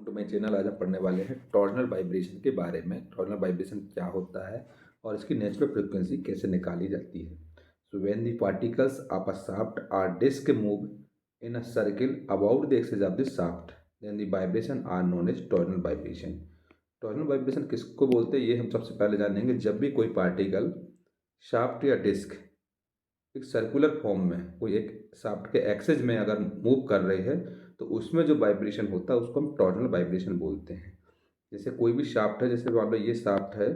तो मैं चैनल आज हम पढ़ने वाले हैं टॉर्सनल वाइब्रेशन के बारे में। टॉर्सनल वाइब्रेशन क्या होता है और इसकी नेचुरल फ्रीक्वेंसी कैसे निकाली जाती है। So when the particles of a shaft or disc move in a circle about the axis of the shaft then the vibration are known as torsional vibration. Torsional vibration किसको बोलते हैं ये हम सबसे पहले जानेंगे। जब भी कोई पार्टिकल शाफ्ट या डिस्क एक सर्कुलर फॉर्म में कोई एक शाफ्ट के एक्सिस में अगर मूव कर रहे हैं तो उसमें जो वाइब्रेशन होता है उसको हम टॉर्सनल वाइब्रेशन बोलते हैं। जैसे कोई भी शाफ्ट है, जैसे मान लो ये शाफ्ट है,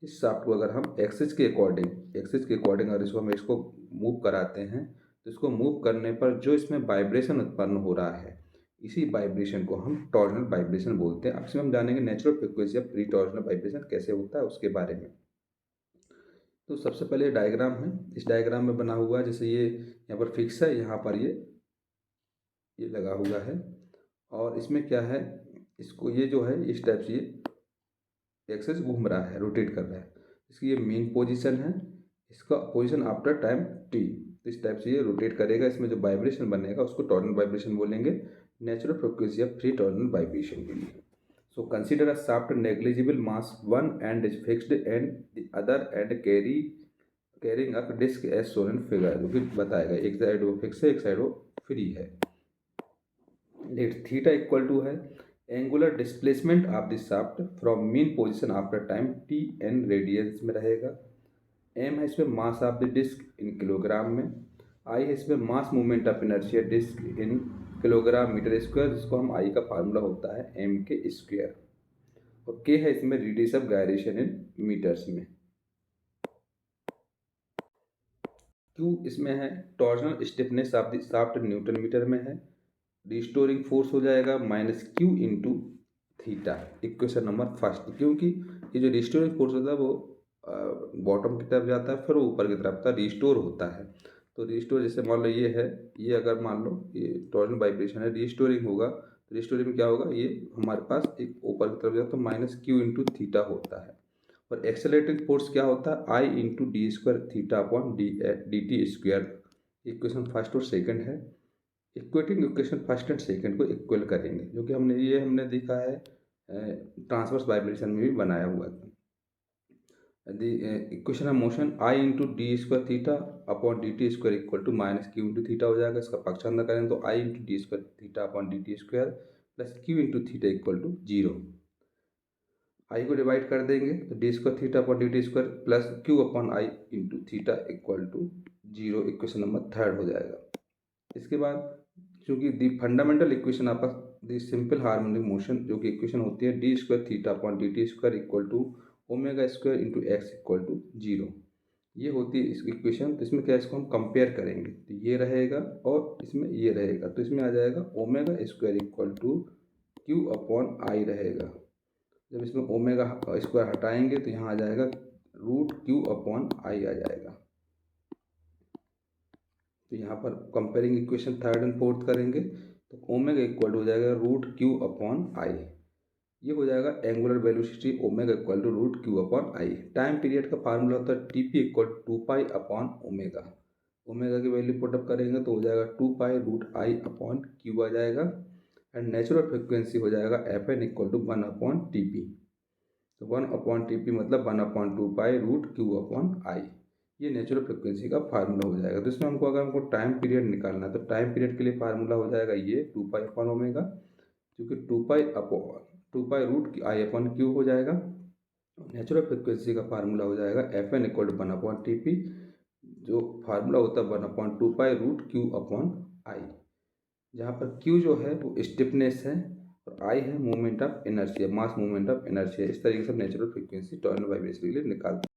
इस शाफ्ट को अगर हम एक्सिस के अकॉर्डिंग अगर इसको मूव कराते हैं तो इसको मूव करने पर जो इसमें वाइब्रेशन उत्पन्न हो रहा है इसी वाइब्रेशन को हम टॉर्सनल वाइब्रेशन बोलते हैं। अब इसमें हम जानेंगे natural frequency of pre torsional vibration कैसे होता है उसके बारे में। तो सबसे पहले डायग्राम है, इस डायग्राम में बना हुआ है जैसे ये यहाँ पर फिक्स है, यहाँ पर ये लगा हुआ है और इसमें क्या है, इसको ये जो है इस टाइप से ये एक्सेस घूम रहा है, रोटेट कर रहा है। इसकी ये मेन पोजीशन है, इसका पोजीशन आफ्टर टाइम टी। तो इस टाइप से ये रोटेट करेगा, इसमें जो वाइब्रेशन बनेगा उसको टॉर्सनल वाइब्रेशन बोलेंगे। Natural frequency of free torsional vibration के लिए so consider a shaft negligible mass, one end is fixed and the other end carrying a disc as shown in figure। जो कि बताएगा एक साइड वो फिक्स है एक साइड वो फ्री है। लेट थीटा इक्वल टू है angular displacement of the shaft from mean position after time t in radians में रहेगा। एम है इसमें mass of the disc in kilogram में। आई है इसमें mass movement of inertia disc in kilogram metre square, जिसको हम आई का फार्मूला होता है एम के स्क्वायर। और के है इसमें radius of gyration in metres में। क्यू इसमें है torsional stiffness of the shaft newton metre में है। रिस्टोरिंग फोर्स हो जाएगा minus q into theta, equation number first. क्योंकि ये जो रिस्टोरिंग फोर्स होता है वो बॉटम की तरफ जाता है फिर वो ऊपर की तरफ रिस्टोर होता है। तो रिस्टोर जैसे मान लो ये है, ये अगर मान लो ये टॉर्सनल वाइब्रेशन है, रिस्टोरिंग होगा तो रिस्टोरिंग में क्या होगा, ये हमारे पास एक ऊपर की तरफ जाता है तो माइनस क्यू इंटू थीटा होता है। और एक्सेलरेटिंग फोर्स क्या होता है, I into d square theta upon d t square. Equation first और सेकंड है। Equating equation first and second को इक्वल करेंगे, जो कि हमने देखा है ट्रांसवर्स वाइब्रेशन में भी बनाया हुआ था। the equation of motion I into d square theta upon d t square equal to minus q into theta हो जाएगा। इसका पक्ष अंदर करें तो I into d square theta upon d t square plus q into theta equal to zero. I को divide कर देंगे तो d square theta upon d t square plus q upon I into theta equal to zero, equation number third हो जाएगा। इसके बाद चूँकि दी fundamental equation आपस दी सिंपल हार्मोनिक मोशन जो कि इक्वेशन होती है d square theta upon d t square equal to omega square into x equal to zero, ये होती है इस इक्वेशन। तो इसमें क्या, इसको हम कंपेयर करेंगे तो ये रहेगा और इसमें ये रहेगा, तो इसमें आ जाएगा omega square equal to q upon I रहेगा। जब इसमें ओमेगा स्क्वायर हटाएंगे तो यहाँ आ जाएगा रूट क्यू अपॉन आई आ जाएगा। तो यहाँ पर comparing equation third and fourth करेंगे तो ओमेगा इक्वल हो जाएगा रूट क्यू अपॉन आई। ये हो जाएगा angular velocity omega equal to root Q upon I. Time period का फार्मूला होता है T P equal to pi upon omega. Omega की वैल्यू पुटअप करेंगे तो हो जाएगा two pi root I upon Q आ जाएगा। एंड नेचुरल फ्रिक्वेंसी हो जाएगा F N equal to one upon T P. तो वन अपॉन टी पी मतलब one upon two pi root Q upon I, ये नेचुरल फ्रिक्वेंसी का formula हो जाएगा। तो इसमें हमको टाइम पीरियड निकालना है तो टाइम पीरियड के लिए फार्मूला हो जाएगा ये टू पाई अपॉन ओमेगा, क्योंकि two pi root I upon q हो जाएगा। नेचुरल फ्रिक्वेंसी का फार्मूला हो जाएगा F N equal to one upon T p, जो फार्मूला होता है one upon two pi root Q upon I, जहाँ पर क्यू जो है वो स्टिफनेस है और आई है movement of inertia, mass movement of inertia. इस तरीके से नेचुरल फ्रीक्वेंसी टॉर्सनल वाइब्रेशन के लिए निकालते हैं।